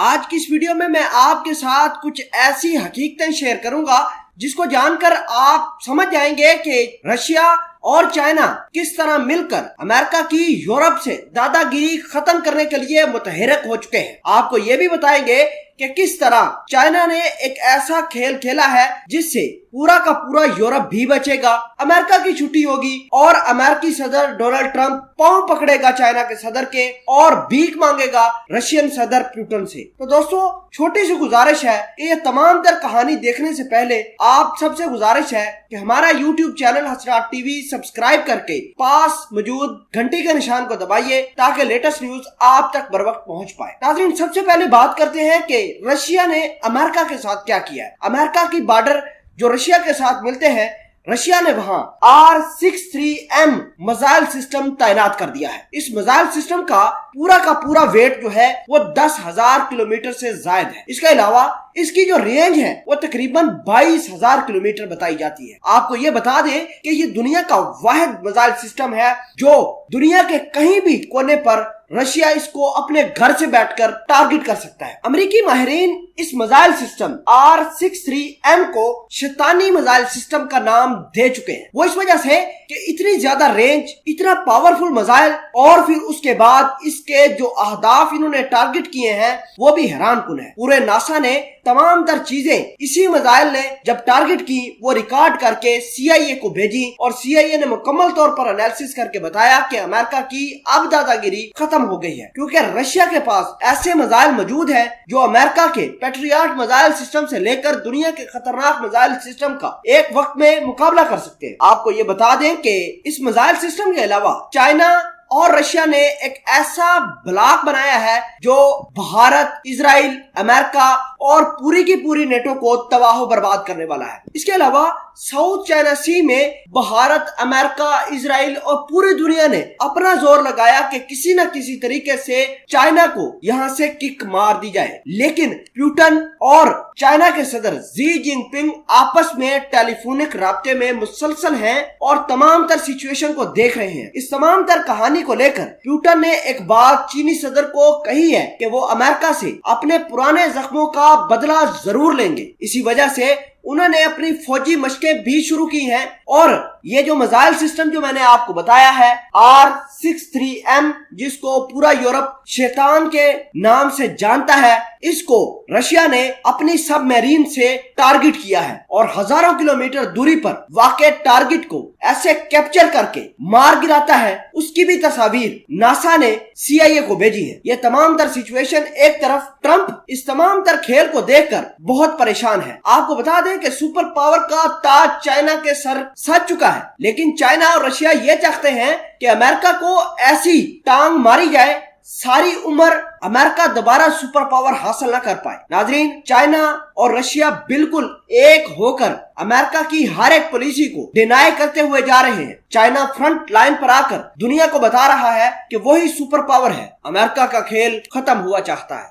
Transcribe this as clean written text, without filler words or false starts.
آج کی اس ویڈیو میں آپ کے ساتھ کچھ ایسی حقیقتیں شیئر کروں گا جس کو جان کر آپ سمجھ جائیں گے کہ رشیا اور چائنا کس طرح مل کر امریکہ کی یورپ سے دادا گیری ختم کرنے کے لیے متحرک ہو چکے ہیں۔ آپ کو یہ بھی بتائیں گے کہ کس طرح چائنا نے ایک ایسا کھیل کھیلا ہے جس سے پورا کا پورا یورپ بھی بچے گا، امریکہ کی چھٹی ہوگی اور امریکی صدر ڈونلڈ ٹرمپ پاؤں پکڑے گا چائنا کے صدر کے اور بھیک مانگے گا رشین صدر پوٹن سے۔ تو دوستو چھوٹی سی گزارش ہے کہ یہ تمام تر کہانی دیکھنے سے پہلے آپ سب سے گزارش ہے کہ ہمارا YouTube channel Hasrat TV subscribe کر کے پاس موجود گھنٹی کے نشان کو دبائیے تاکہ لیٹسٹ نیوز آپ تک بر وقت پہنچ پائے۔ ناظرین، سب سے پہلے بات کرتے ہیں کہ رشیا نے امریکہ کے ساتھ کیا کیا ہے۔ امریکہ کی بارڈر جو رشیا کے ساتھ ملتے ہیں، رشیا نے وہاں R-63M میزائل سسٹم تعینات کر دیا ہے۔ اس میزائل سسٹم کا پورا ویٹ جو ہے وہ 10,000 کلومیٹر سے زائد ہے۔ اس کے علاوہ اس کی جو رینج ہے وہ تقریباً 22,000 کلومیٹر بتائی جاتی ہے۔ آپ کو یہ بتا دیں کہ یہ دنیا کا واحد میزائل سسٹم ہے جو دنیا کے کہیں بھی کونے پر رشیا اس کو اپنے گھر سے بیٹھ کر ٹارگٹ کر سکتا ہے۔ امریکی ماہرین اس میزائل سسٹم R-63M کو شیطانی میزائل سسٹم کا نام دے چکے ہیں۔ وہ اس وجہ سے کہ اتنی زیادہ رینج، اتنا پاورفل میزائل اور پھر اس کے بعد اس کے جو اہداف انہوں نے ٹارگٹ کیے ہیں وہ بھی حیران کن ہے۔ پورے ناسا نے تمام تر چیزیں اسی میزائل نے جب ٹارگٹ کی وہ ریکارڈ کر کے CIA کو بھیجی اور CIA نے مکمل طور پر انالیسس کر کے بتایا کہ امریکہ کی اب دادا گیری ختم ہو گئی ہے، کیونکہ رشیا کے پاس ایسے میزائل موجود ہیں جو امریکہ کے پیٹریاٹ میزائل سسٹم سے لے کر دنیا کے خطرناک میزائل سسٹم کا ایک وقت میں مقابلہ کر سکتے ہیں۔ آپ کو یہ بتا دیں کہ اس میزائل سسٹم کے علاوہ چائنا اور رشیا نے ایک ایسا بلاک بنایا ہے جو بھارت، اسرائیل، امریکہ اور پوری کی پوری نیٹو کو تباہ و برباد کرنے والا ہے۔ اس کے علاوہ ساؤتھ چائنا سی میں بھارت، امریکہ، اسرائیل اور پوری دنیا نے اپنا زور لگایا کہ کسی نہ کسی طریقے سے چائنا کو یہاں سے کک مار دی جائے، لیکن پوٹن اور چائنا کے صدر زی جن پنگ آپس میں ٹیلی فونک رابطے میں مسلسل ہیں اور تمام تر سچویشن کو دیکھ رہے ہیں۔ اس تمام تر کہانی کو لے کر پوٹن نے ایک بات چینی صدر کو کہی ہے کہ وہ امریکہ سے اپنے پرانے زخموں کا بدلہ ضرور لیں گے۔ اسی وجہ سے انہوں نے اپنی فوجی مشقیں بھی شروع کی ہیں اور یہ جو میزائل سسٹم جو میں نے آپ کو بتایا ہے R-63M، جس کو پورا یورپ شیطان کے نام سے جانتا ہے، اس کو رشیا نے اپنی سب میرین سے ٹارگٹ کیا ہے اور ہزاروں کلومیٹر دوری پر واقع ٹارگٹ کو ایسے کیپچر کر کے مار گراتا ہے۔ اس کی بھی تصاویر ناسا نے CIA کو بھیجی ہے۔ یہ تمام تر سچویشن ایک طرف، ٹرمپ اس تمام تر کھیل کو دیکھ کر بہت پریشان ہے۔ آپ کو بتا دیں کہ سپر پاور کا تاج چائنا کے سر سج چکا ہے، لیکن چائنا اور رشیا یہ چاہتے ہیں کہ امریکہ کو ایسی ٹانگ ماری جائے ساری عمر امریکہ دوبارہ سپر پاور حاصل نہ کر پائے۔ ناظرین، چائنا اور رشیا بالکل ایک ہو کر امریکہ کی ہر ایک پالیسی کو ڈینائی کرتے ہوئے جا رہے ہیں۔ چائنا فرنٹ لائن پر آ کر دنیا کو بتا رہا ہے کہ وہی سپر پاور ہے، امریکہ کا کھیل ختم ہوا چاہتا ہے۔